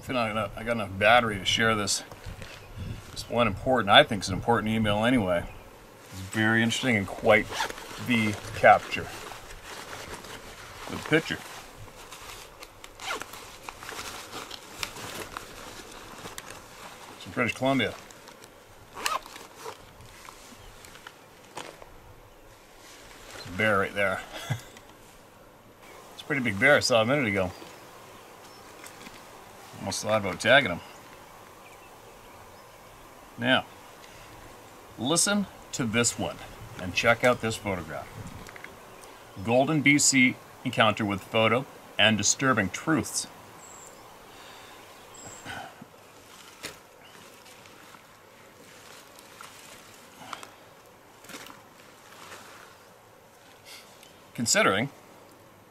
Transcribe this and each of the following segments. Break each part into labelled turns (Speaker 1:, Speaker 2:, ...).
Speaker 1: Hopefully I got enough battery to share this. This one I think it's an important email anyway. It's very interesting and quite the capture. Good picture. It's from British Columbia. It's a bear right there. It's a pretty big bear I saw a minute ago. Almost thought about tagging him. Now, listen to this one and check out this photograph. Golden BC encounter with photo and disturbing truths. Considering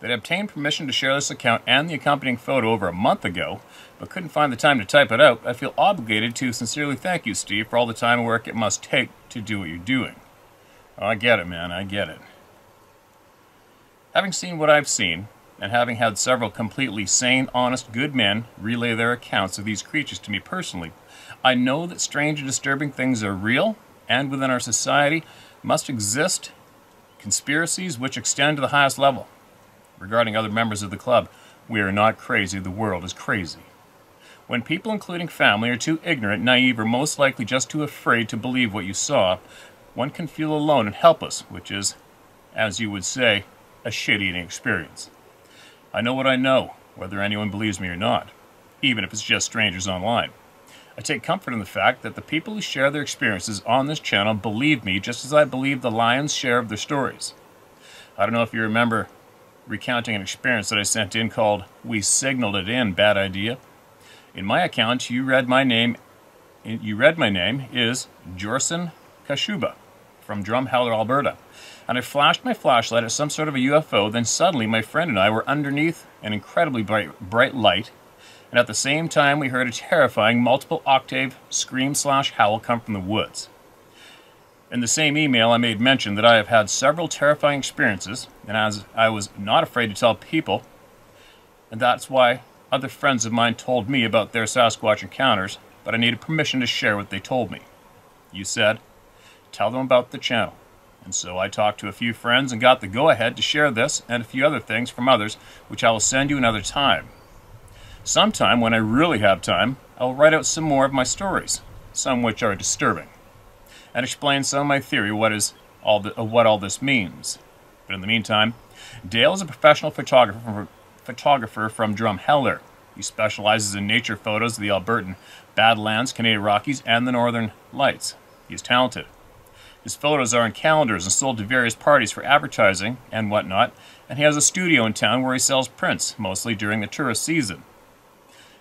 Speaker 1: that I obtained permission to share this account and the accompanying photo over a month ago, but couldn't find the time to type it out, I feel obligated to sincerely thank you, Steve, for all the time and work it must take to do what you're doing. Oh, I get it, man, I get it. Having seen what I've seen, and having had several completely sane, honest, good men relay their accounts of these creatures to me personally, I know that strange and disturbing things are real, and within our society must exist conspiracies which extend to the highest level. Regarding other members of the club, we are not crazy, the world is crazy. When people, including family, are too ignorant, naive, or most likely just too afraid to believe what you saw, one can feel alone and helpless, which is, as you would say, a shit-eating experience. I know what I know, whether anyone believes me or not, even if it's just strangers online. I take comfort in the fact that the people who share their experiences on this channel believe me just as I believe the lion's share of their stories. I don't know if you remember recounting an experience that I sent in called "We Signaled It In, Bad Idea." In my account, you read my name is Jorson Kashuba from Drumheller, Alberta, and I flashed my flashlight at some sort of a UFO. Then suddenly my friend and I were underneath an incredibly bright light, and at the same time we heard a terrifying multiple octave scream/howl come from the woods. In the same email, I made mention that I have had several terrifying experiences, and as I was not afraid to tell people, and that's why other friends of mine told me about their Sasquatch encounters, but I needed permission to share what they told me. You said, tell them about the channel. And so I talked to a few friends and got the go-ahead to share this and a few other things from others, which I will send you another time. Sometime, when I really have time, I will write out some more of my stories, some which are disturbing, and explain some of my theory what all this means. But in the meantime, Dale is a professional photographer from Drumheller. He specializes in nature photos of the Albertan Badlands, Canadian Rockies, and the Northern Lights. He is talented. His photos are in calendars and sold to various parties for advertising and whatnot, and he has a studio in town where he sells prints, mostly during the tourist season.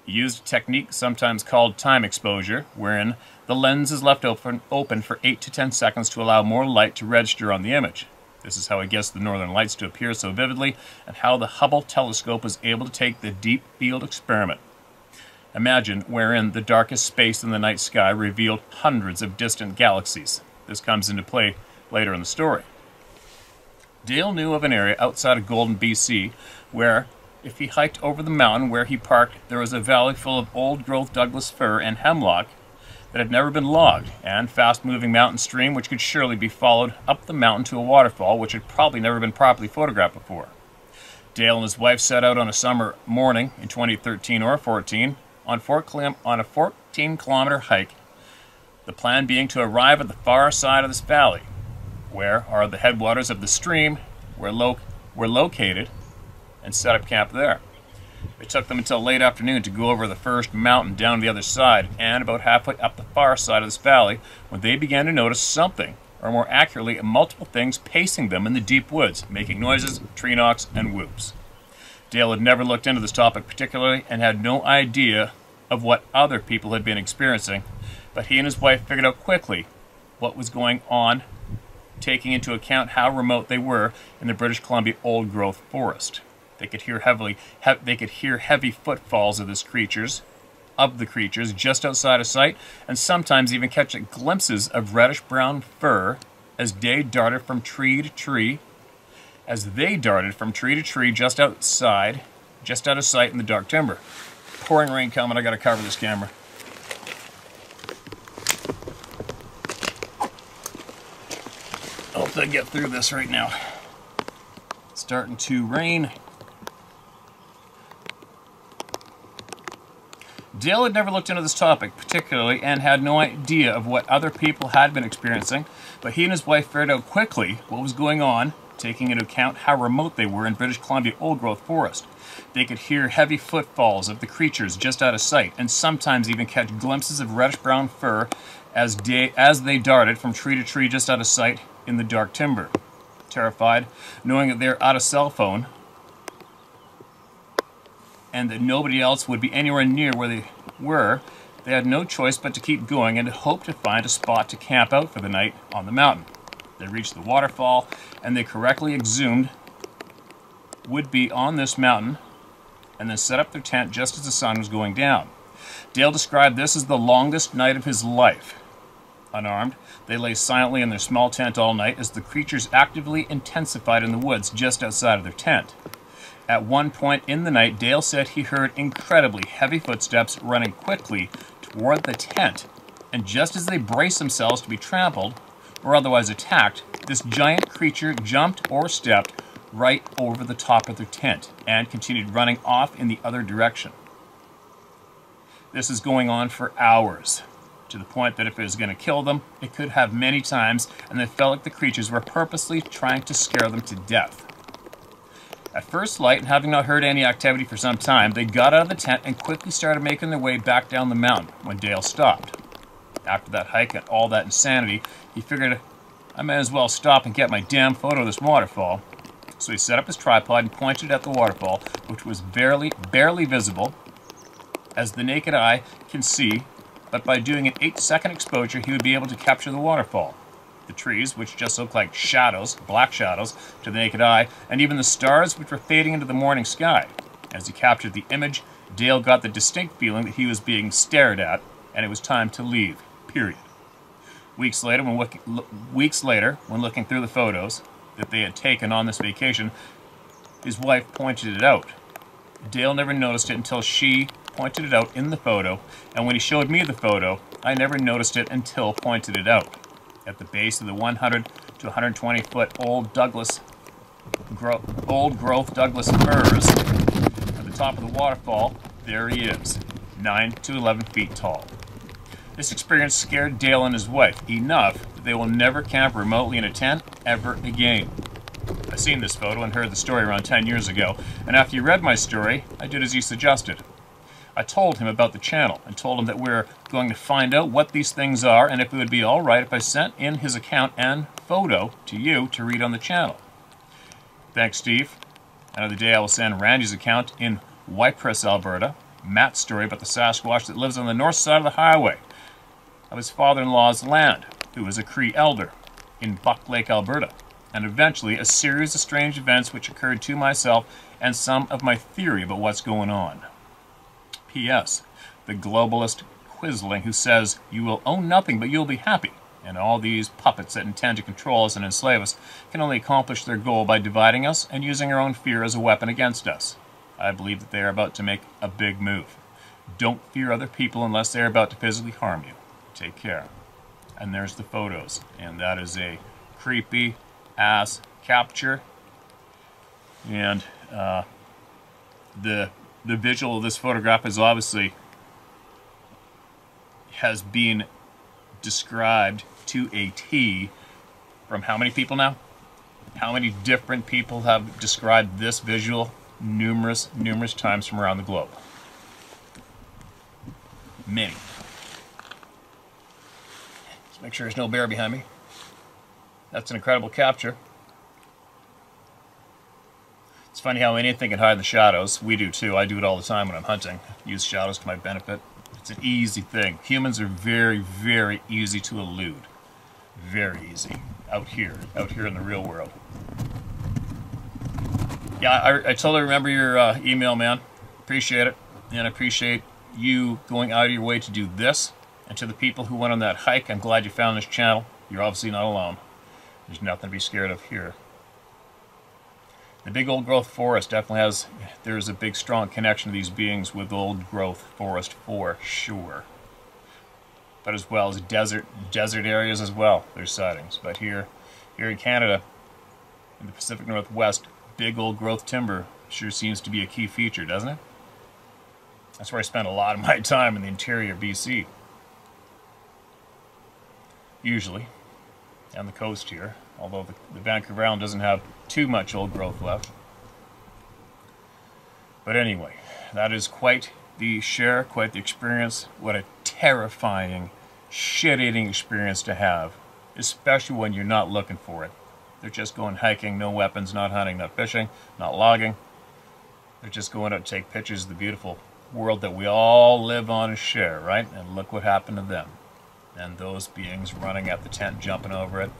Speaker 1: He used a technique sometimes called time exposure, wherein the lens is left open for 8 to 10 seconds to allow more light to register on the image. This is how he gets the northern lights to appear so vividly, and how the Hubble telescope was able to take the deep field experiment. Imagine wherein the darkest space in the night sky revealed hundreds of distant galaxies. This comes into play later in the story. Dale knew of an area outside of Golden, BC, where, if he hiked over the mountain where he parked, there was a valley full of old-growth Douglas fir and hemlock that had never been logged, and fast-moving mountain stream which could surely be followed up the mountain to a waterfall which had probably never been properly photographed before. Dale and his wife set out on a summer morning in 2013 or 14 on a 14-kilometer hike, the plan being to arrive at the far side of this valley, where are the headwaters of the stream, were located, and set up camp there. It took them until late afternoon to go over the first mountain down to the other side, and about halfway up the far side of this valley, when they began to notice something, or more accurately, multiple things pacing them in the deep woods, making noises, tree knocks, and whoops. Dale had never looked into this topic particularly, and had no idea of what other people had been experiencing, but he and his wife figured out quickly what was going on, taking into account how remote they were in the British Columbia old-growth forest. They could hear heavy footfalls of the creatures just outside of sight, and sometimes even catch glimpses of reddish-brown fur as they darted from tree to tree, just out of sight in the dark timber. pouring rain coming. I gotta cover this camera. Hope I get through this right now. It's starting to rain. Dale had never looked into this topic particularly and had no idea of what other people had been experiencing, but he and his wife figured out quickly what was going on, taking into account how remote they were in British Columbia old-growth forest. They could hear heavy footfalls of the creatures just out of sight, and sometimes even catch glimpses of reddish-brown fur as they darted from tree to tree just out of sight in the dark timber. Terrified, knowing that they're out of cell phone, and that nobody else would be anywhere near where they were, they had no choice but to keep going and to hope to find a spot to camp out for the night on the mountain. They reached the waterfall, and they correctly assumed would be on this mountain, and then set up their tent just as the sun was going down. Dale described this as the longest night of his life. Unarmed, they lay silently in their small tent all night as the creatures actively intensified in the woods just outside of their tent. At one point in the night, Dale said he heard incredibly heavy footsteps running quickly toward the tent, and just as they braced themselves to be trampled or otherwise attacked, this giant creature jumped or stepped right over the top of their tent and continued running off in the other direction. This is going on for hours, to the point that if it was going to kill them, it could have many times, and they felt like the creatures were purposely trying to scare them to death. At first light, and having not heard any activity for some time, they got out of the tent and quickly started making their way back down the mountain when Dale stopped. After that hike and all that insanity, he figured, I might as well stop and get my damn photo of this waterfall. So he set up his tripod and pointed at the waterfall, which was barely visible, as the naked eye can see, but by doing an 8-second exposure, he would be able to capture the waterfall. The trees, which just looked like shadows, black shadows, to the naked eye, and even the stars, which were fading into the morning sky. As he captured the image, Dale got the distinct feeling that he was being stared at, and it was time to leave, period. Weeks later, when looking through the photos that they had taken on this vacation, his wife pointed it out. Dale never noticed it until she pointed it out in the photo, and when he showed me the photo, I never noticed it until pointed it out. At the base of the 100 to 120 foot old growth Douglas firs, at the top of the waterfall, there he is, 9 to 11 feet tall. This experience scared Dale and his wife enough that they will never camp remotely in a tent ever again. I seen this photo and heard the story around 10 years ago, and after you read my story, I did as you suggested. I told him about the channel and told him that we're going to find out what these things are and if it would be all right if I sent in his account and photo to you to read on the channel. Thanks, Steve. Another day I will send Randy's account in Ypres, Alberta, Matt's story about the Sasquatch that lives on the north side of the highway of his father-in-law's land, who is a Cree elder in Buck Lake, Alberta, and eventually a series of strange events which occurred to myself and some of my theory about what's going on. P.S. The globalist Quisling who says, you will own nothing but you'll be happy, and all these puppets that intend to control us and enslave us can only accomplish their goal by dividing us and using our own fear as a weapon against us. I believe that they are about to make a big move. Don't fear other people unless they are about to physically harm you. Take care. And there's the photos, and that is a creepy ass capture, and the visual of this photograph is obviously has been described to a T from how many people now? How many different people have described this visual? Numerous times from around the globe. Many. Let's make sure there's no bear behind me. That's an incredible capture. It's funny how anything can hide in the shadows. We do too. I do it all the time when I'm hunting. Use shadows to my benefit. It's an easy thing. Humans are very easy to elude. Very easy. Out here in the real world. Yeah, I totally remember your email, man. Appreciate it. And I appreciate you going out of your way to do this. And to the people who went on that hike, I'm glad you found this channel. You're obviously not alone. There's nothing to be scared of here. The big old growth forest definitely has, there's a big strong connection to these beings with old growth forest for sure. But as well as desert areas as well, there's sightings. But here in Canada, in the Pacific Northwest, big old growth timber sure seems to be a key feature, doesn't it? That's where I spend a lot of my time, in the interior of BC. Usually, on the coast here, although the Vancouver Island doesn't have too much old growth left. But anyway, that is quite the share, quite the experience. What a terrifying, shit-eating experience to have, especially when you're not looking for it. They're just going hiking, no weapons, not hunting, not fishing, not logging. They're just going out to take pictures of the beautiful world that we all live on and share, right? And look what happened to them. And those beings running at the tent, jumping over it,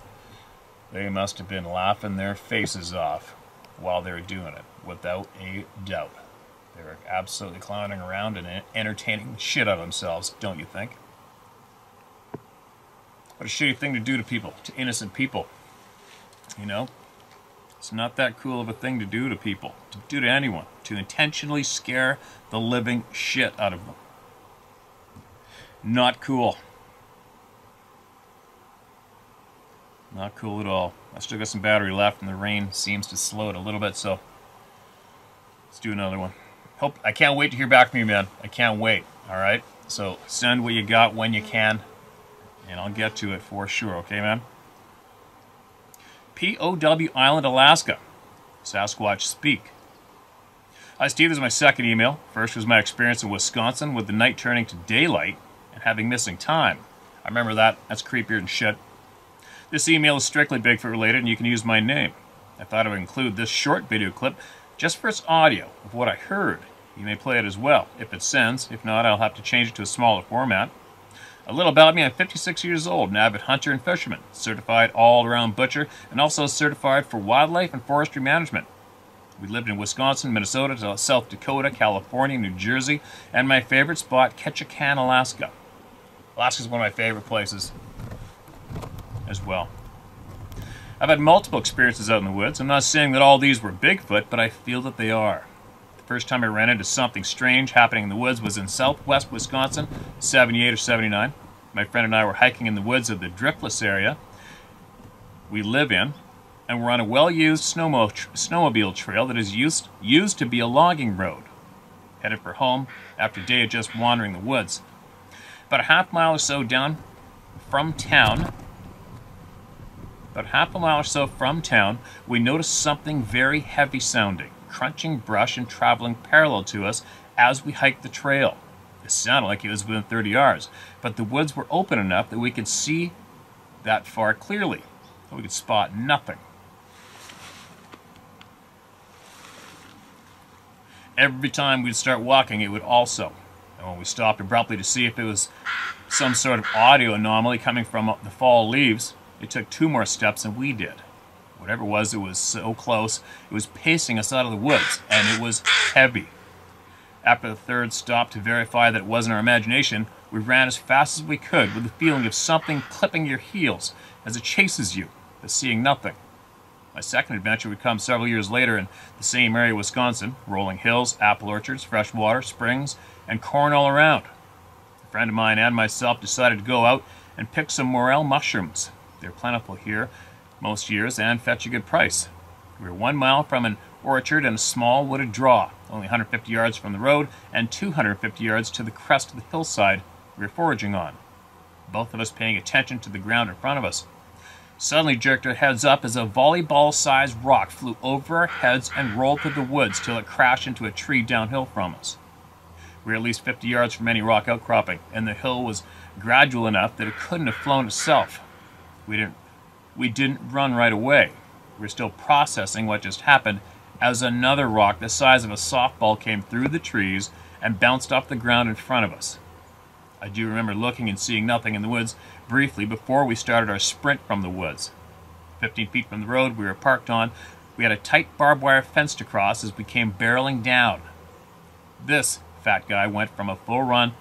Speaker 1: they must have been laughing their faces off while they were doing it, without a doubt. They were absolutely clowning around and entertaining the shit out of themselves, don't you think? What a shitty thing to do to people, to innocent people. You know? It's not that cool of a thing to do to people, to do to anyone, to intentionally scare the living shit out of them. Not cool. Not cool at all. I still got some battery left, and the rain seems to slow it a little bit, so let's do another one. I can't wait to hear back from you, man. I can't wait, alright? So send what you got when you can, and I'll get to it for sure, okay, man? POW Island, Alaska. Sasquatch Speak. Hi, Steve. This is my second email. First was my experience in Wisconsin with the night turning to daylight and having missing time. I remember that. That's creepier than shit. This email is strictly Bigfoot related, and you can use my name. I thought I would include this short video clip just for its audio of what I heard. You may play it as well, if it sends. If not, I'll have to change it to a smaller format. A little about me: I'm 56 years old, an avid hunter and fisherman, certified all-around butcher, and also certified for wildlife and forestry management. We lived in Wisconsin, Minnesota, South Dakota, California, New Jersey, and my favorite spot, Ketchikan, Alaska. Alaska's one of my favorite places as well. I've had multiple experiences out in the woods. I'm not saying that all these were Bigfoot, but I feel that they are. The first time I ran into something strange happening in the woods was in southwest Wisconsin, 78 or 79. My friend and I were hiking in the woods of the Driftless area we live in, and we're on a well-used snowmobile trail that is used to be a logging road. Headed for home after a day of just wandering the woods. About a half mile or so from town, we noticed something very heavy sounding, crunching brush and traveling parallel to us as we hiked the trail. It sounded like it was within 30 yards, but the woods were open enough that we could see that far clearly. We could spot nothing. Every time we'd start walking, it would also. And when we stopped abruptly to see if it was some sort of audio anomaly coming from the fall leaves, it took 2 more steps than we did. Whatever it was so close, it was pacing us out of the woods, and it was heavy. After the third stop to verify that it wasn't our imagination, we ran as fast as we could with the feeling of something clipping your heels as it chases you, but seeing nothing. My second adventure would come several years later in the same area of Wisconsin, rolling hills, apple orchards, fresh water, springs, and corn all around. A friend of mine and myself decided to go out and pick some morel mushrooms. They're plentiful here most years and fetch a good price. We were 1 mile from an orchard and a small wooded draw, only 150 yards from the road and 250 yards to the crest of the hillside we were foraging on, both of us paying attention to the ground in front of us. Suddenly jerked our heads up as a volleyball-sized rock flew over our heads and rolled through the woods till it crashed into a tree downhill from us. We were at least 50 yards from any rock outcropping, and the hill was gradual enough that it couldn't have flown itself. We didn't run right away. We were still processing what just happened as another rock the size of a softball came through the trees and bounced off the ground in front of us. I do remember looking and seeing nothing in the woods briefly before we started our sprint from the woods. 15 feet from the road we were parked on, we had a tight barbed wire fence to cross as we came barreling down. This fat guy went from a full run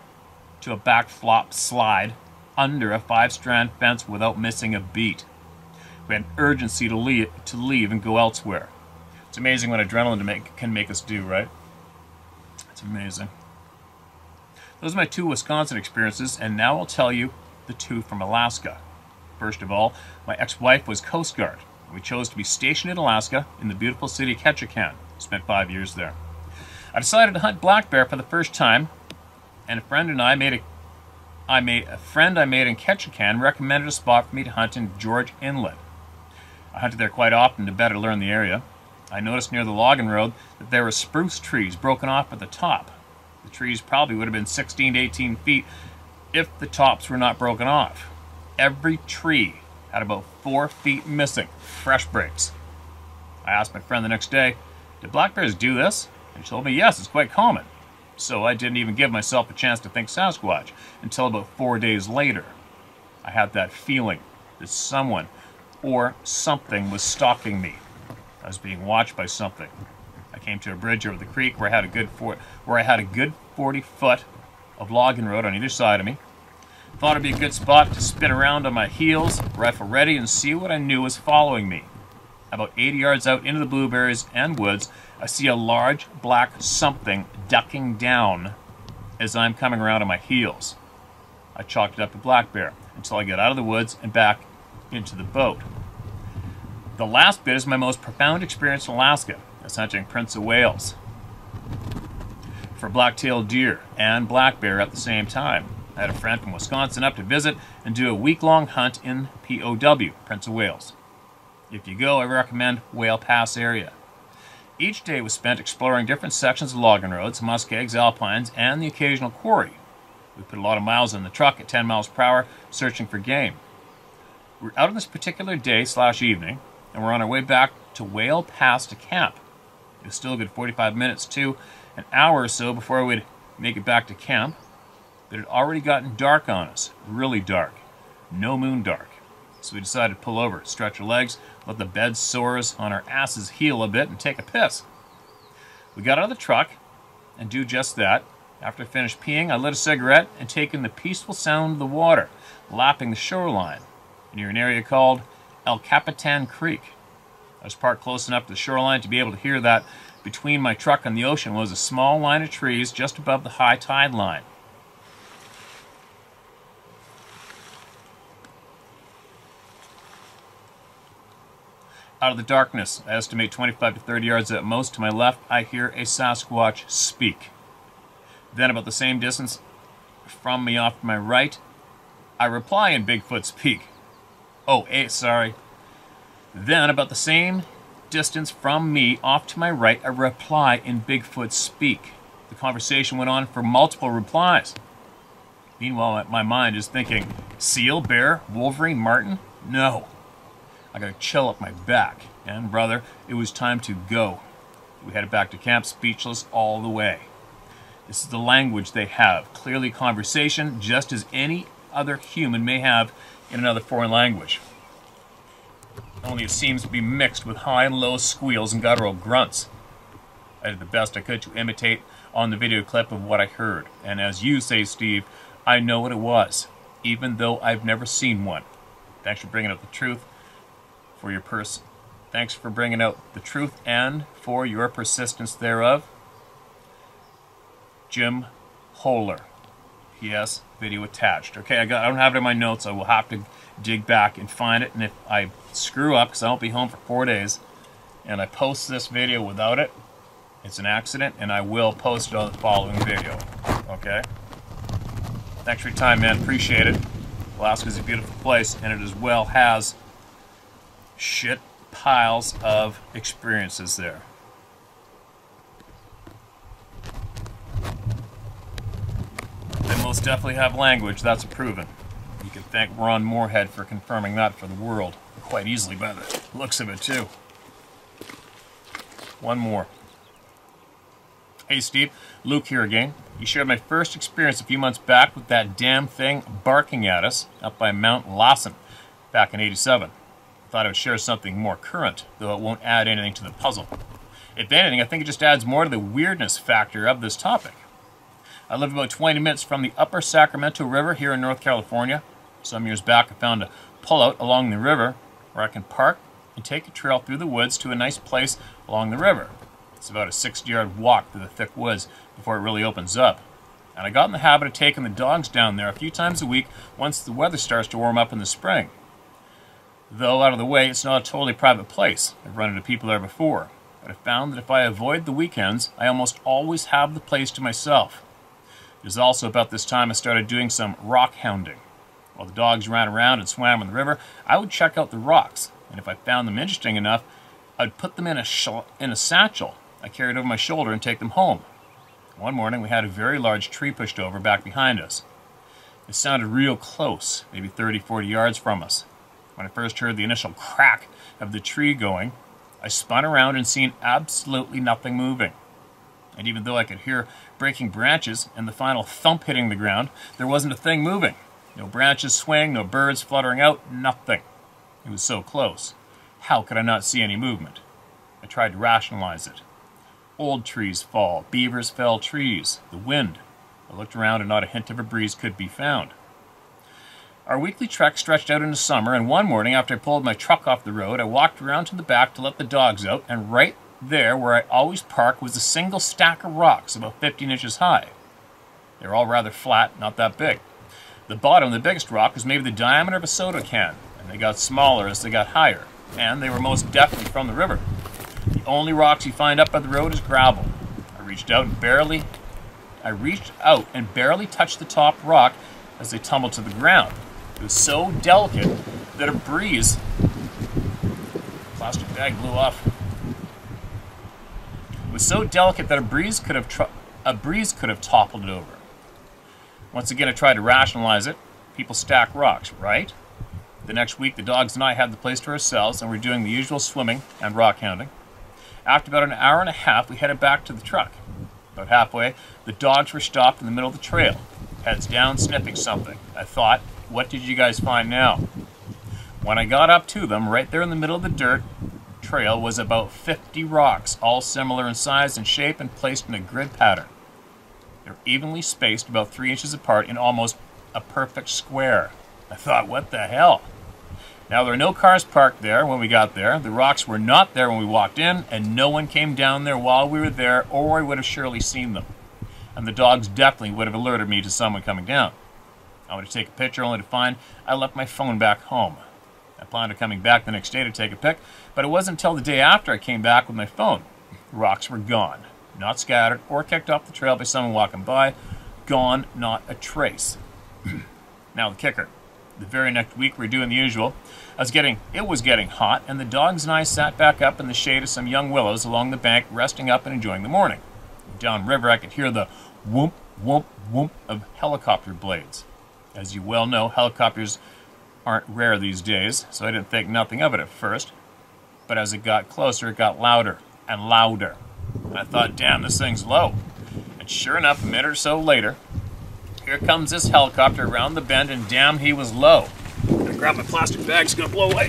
Speaker 1: to a back flop slide under a 5-strand fence without missing a beat. We had an urgency to leave and go elsewhere. It's amazing what adrenaline can make us do, right? It's amazing. Those are my 2 Wisconsin experiences, and now I'll tell you the 2 from Alaska. First of all, my ex-wife was Coast Guard. We chose to be stationed in Alaska in the beautiful city of Ketchikan. Spent 5 years there. I decided to hunt black bear for the first time, and a friend I made in Ketchikan recommended a spot for me to hunt in George Inlet. I hunted there quite often to better learn the area. I noticed near the logging road that there were spruce trees broken off at the top. The trees probably would have been 16 to 18 feet if the tops were not broken off. Every tree had about 4 feet missing, fresh breaks. I asked my friend the next day, "Did black bears do this?" And she told me, yes, it's quite common. So I didn't even give myself a chance to think Sasquatch until about 4 days later. I had that feeling that someone or something was stalking me. I was being watched by something. I came to a bridge over the creek where I had a good 40 foot of logging road on either side of me. Thought it'd be a good spot to spin around on my heels, rifle ready, and see what I knew was following me. About 80 yards out into the blueberries and woods, I see a large black something ducking down as I'm coming around on my heels. I chalked it up to black bear until I got out of the woods and back into the boat. The last bit is my most profound experience in Alaska. I was hunting Prince of Wales for black-tailed deer and black bear at the same time. I had a friend from Wisconsin up to visit and do a week-long hunt in POW, Prince of Wales. If you go, I recommend Whale Pass area. Each day was spent exploring different sections of logging roads, muskegs, alpines, and the occasional quarry. We put a lot of miles in the truck at 10 miles per hour searching for game. We're out on this particular day/evening, and we're on our way back to Whale Pass to camp. It was still a good 45 minutes to an hour or so before we'd make it back to camp, but it had already gotten dark on us, really dark, no moon dark. So we decided to pull over, stretch our legs, let the bed sores on our asses heal a bit, and take a piss. We got out of the truck and do just that. After I finished peeing, I lit a cigarette and taken the peaceful sound of the water lapping the shoreline near an area called El Capitan Creek. I was parked close enough to the shoreline to be able to hear that between my truck and the ocean was a small line of trees just above the high tide line. Out of the darkness, I estimate 25 to 30 yards at most to my left, I hear a Sasquatch speak. Then about the same distance from me off to my right, I reply in Bigfoot speak. Then about the same distance from me off to my right, I reply in Bigfoot speak. The conversation went on for multiple replies. Meanwhile, my mind is thinking, seal, bear, wolverine, marten? No. I got a chill up my back, and brother, it was time to go. We headed back to camp, speechless all the way. This is the language they have, clearly conversation, just as any other human may have in another foreign language. Only it seems to be mixed with high and low squeals and guttural grunts. I did the best I could to imitate on the video clip of what I heard, and as you say, Steve, I know what it was, even though I've never seen one. Thanks for bringing out the truth. Thanks for bringing out the truth and for your persistence thereof. Jim Holler. P.S. Video attached. Okay, I don't have it in my notes. I will have to dig back and find it. And if I screw up, because I won't be home for 4 days, and I post this video without it, it's an accident, and I will post it on the following video. Okay? Thanks for your time, man. Appreciate it. Alaska's a beautiful place, and it as well has shit piles of experiences there. They most definitely have language, that's proven. You can thank Ron Moorhead for confirming that for the world. Quite easily by the looks of it, too. One more. Hey Steve, Luke here again. You shared my first experience a few months back with that damn thing barking at us up by Mount Lawson back in '87. Thought I would share something more current, though it won't add anything to the puzzle. If anything, I think it just adds more to the weirdness factor of this topic. I live about 20 minutes from the upper Sacramento River here in North California. Some years back, I found a pullout along the river where I can park and take a trail through the woods to a nice place along the river. It's about a 60-yard walk through the thick woods before it really opens up. And I got in the habit of taking the dogs down there a few times a week once the weather starts to warm up in the spring. Though out of the way, it's not a totally private place. I've run into people there before. But I found that if I avoid the weekends, I almost always have the place to myself. It was also about this time I started doing some rock hounding. While the dogs ran around and swam in the river, I would check out the rocks, and if I found them interesting enough, I'd put them in a satchel I carried over my shoulder and take them home. One morning we had a very large tree pushed over back behind us. It sounded real close, maybe 30-40 yards from us. When I first heard the initial crack of the tree going, I spun around and seen absolutely nothing moving. And even though I could hear breaking branches and the final thump hitting the ground, there wasn't a thing moving. No branches swaying, no birds fluttering out, nothing. It was so close. How could I not see any movement? I tried to rationalize it. Old trees fall, beavers fell trees, the wind. I looked around and not a hint of a breeze could be found. Our weekly trek stretched out into summer, and one morning after I pulled my truck off the road, I walked around to the back to let the dogs out, and right there where I always park was a single stack of rocks about 15 inches high. They were all rather flat, not that big. The bottom, the biggest rock, was maybe the diameter of a soda can, and they got smaller as they got higher, and they were most definitely from the river. The only rocks you find up by the road is gravel. I reached out and barely touched the top rock as they tumbled to the ground. It was so delicate that a breeze... Plastic bag blew off. It was so delicate that a breeze could have toppled it over. Once again, I tried to rationalize it. People stack rocks, right? The next week, the dogs and I had the place to ourselves, and we were doing the usual swimming and rock hounding. After about an hour and a half, we headed back to the truck. About halfway, the dogs were stopped in the middle of the trail, heads down, sniffing something. I thought, what did you guys find now? When I got up to them, right there in the middle of the dirt trail was about 50 rocks, all similar in size and shape and placed in a grid pattern. They were evenly spaced about 3 inches apart in almost a perfect square. I thought, what the hell? Now, there were no cars parked there when we got there. The rocks were not there when we walked in, and no one came down there while we were there, or I would have surely seen them. And the dogs definitely would have alerted me to someone coming down. I went to take a picture only to find I left my phone back home. I planned on coming back the next day to take a pic, but it wasn't until the day after I came back with my phone. The rocks were gone, not scattered or kicked off the trail by someone walking by. Gone, not a trace. Now the kicker. The very next week we were doing the usual. It was getting hot, and the dogs and I sat back up in the shade of some young willows along the bank, resting up and enjoying the morning. Downriver, I could hear the whoomp, whoomp, whoomp of helicopter blades. As you well know, helicopters aren't rare these days, so I didn't think nothing of it at first. But as it got closer, it got louder and louder. And I thought, damn, this thing's low. And sure enough, a minute or so later, here comes this helicopter around the bend, and damn, he was low. I'm gonna grab my plastic bag, it's gonna blow away.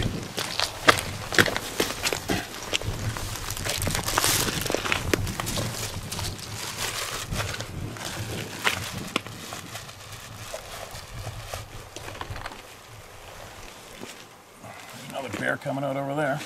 Speaker 1: There's another bear coming out over there.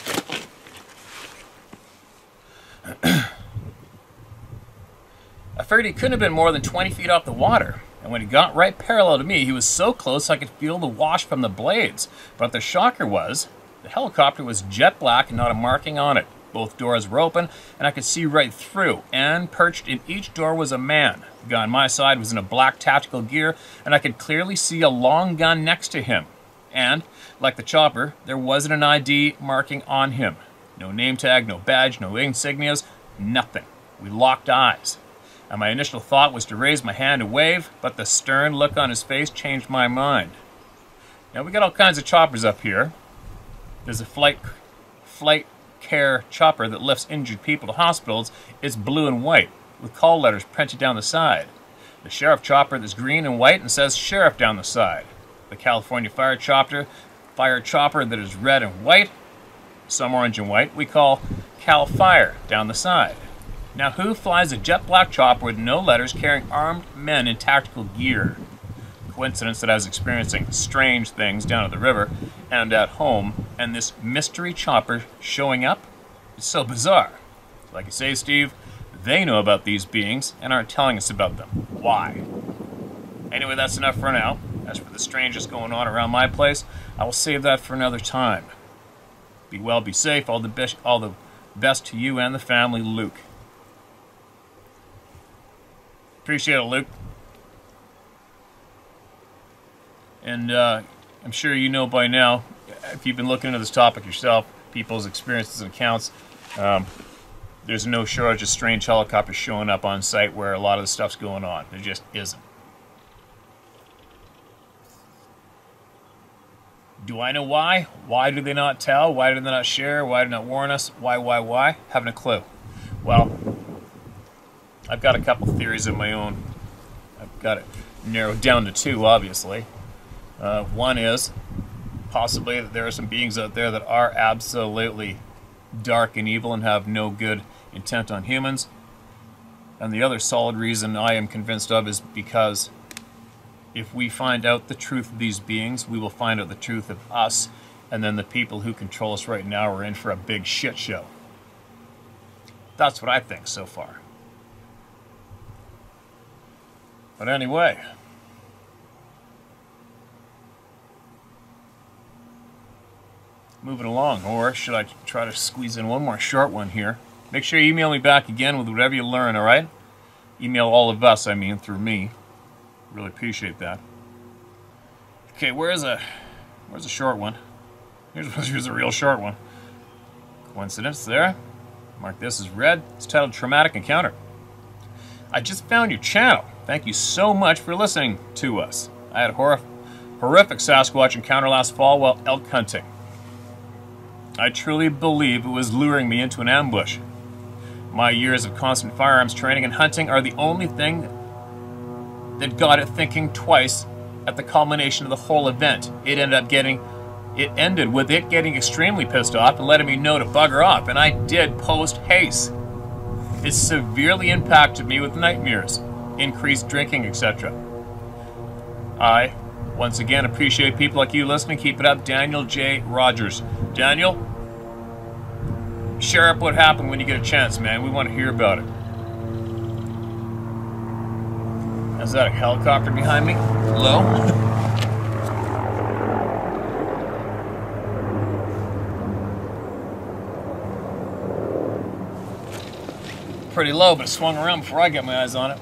Speaker 1: I figured he couldn't have been more than 20 feet off the water. And when he got right parallel to me, he was so close I could feel the wash from the blades. But the shocker was, the helicopter was jet black and not a marking on it. Both doors were open, and I could see right through. And perched in each door was a man. The guy on my side was in a black tactical gear, and I could clearly see a long gun next to him. And, like the chopper, there wasn't an ID marking on him. No name tag, no badge, no insignias, nothing. We locked eyes. And my initial thought was to raise my hand and wave, but the stern look on his face changed my mind. Now, we got all kinds of choppers up here. There's a flight care chopper that lifts injured people to hospitals. It's blue and white, with call letters printed down the side. The sheriff chopper that's green and white and says sheriff down the side. The California fire chopper that is red and white, some orange and white, we call Cal Fire down the side. Now, who flies a jet black chopper with no letters carrying armed men in tactical gear? Coincidence that I was experiencing strange things down at the river and at home and this mystery chopper showing up is so bizarre. Like you say, Steve, they know about these beings and aren't telling us about them. Why? Anyway, that's enough for now. As for the strangeness going on around my place, I will save that for another time. Be well, be safe. All the best to you and the family, Luke. Appreciate it, Luke. And I'm sure you know by now, if you've been looking into this topic yourself, people's experiences and accounts, there's no shortage of strange helicopters showing up on site where a lot of the stuff's going on. There just isn't. Do I know why? Why do they not tell? Why do they not share? Why do they not warn us? Why? Haven't a clue. Well, I've got a couple theories of my own. I've got it narrowed down to two, obviously. One is possibly that there are some beings out there that are absolutely dark and evil and have no good intent on humans. And the other solid reason I am convinced of is because if we find out the truth of these beings, we will find out the truth of us, and then the people who control us right now are in for a big shit show. That's what I think so far. But anyway, moving along, or should I try to squeeze in one more short one here? Make sure you email me back again with whatever you learn, all right? Email all of us, I mean, through me. Really appreciate that. Okay, where's a short one? Here's a real short one. Coincidence there. Mark this as read. It's titled Traumatic Encounter. I just found your channel. Thank you so much for listening to us. I had a horrific Sasquatch encounter last fall while elk hunting. I truly believe it was luring me into an ambush. My years of constant firearms training and hunting are the only thing that got it thinking twice at the culmination of the whole event. It ended with it getting extremely pissed off and letting me know to bugger off, and I did post haste. It severely impacted me with nightmares, increased drinking, etc. I, once again, appreciate people like you listening. Keep it up. Daniel J. Rogers. Daniel, share up what happened when you get a chance, man. We want to hear about it. Is that a helicopter behind me? Hello? Pretty low, but it swung around before I got my eyes on it.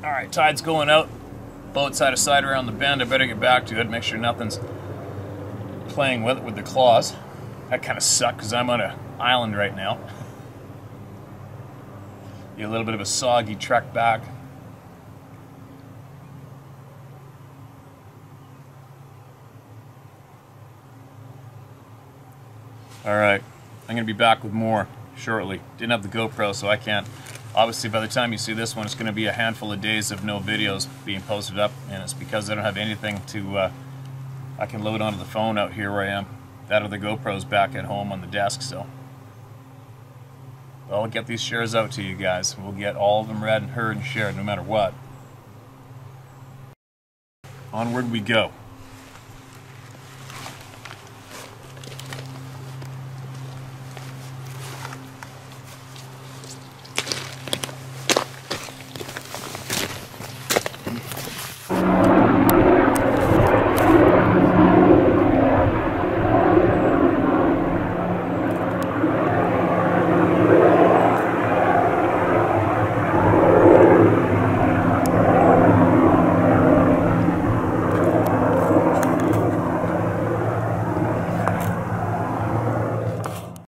Speaker 1: Alright, tide's going out. Boat's out of sight around the bend. I better get back to it, make sure nothing's playing with it with the claws. That kind of sucks because I'm on an island right now. Get a little bit of a soggy trek back. Alright, I'm going to be back with more shortly. Didn't have the GoPro, so I can't. Obviously, by the time you see this one, it's going to be a handful of days of no videos being posted up, and it's because I don't have anything to I can load onto the phone out here where I am. That or the GoPro's back at home on the desk, so I'll get these shares out to you guys. We'll get all of them read and heard and shared no matter what. Onward we go.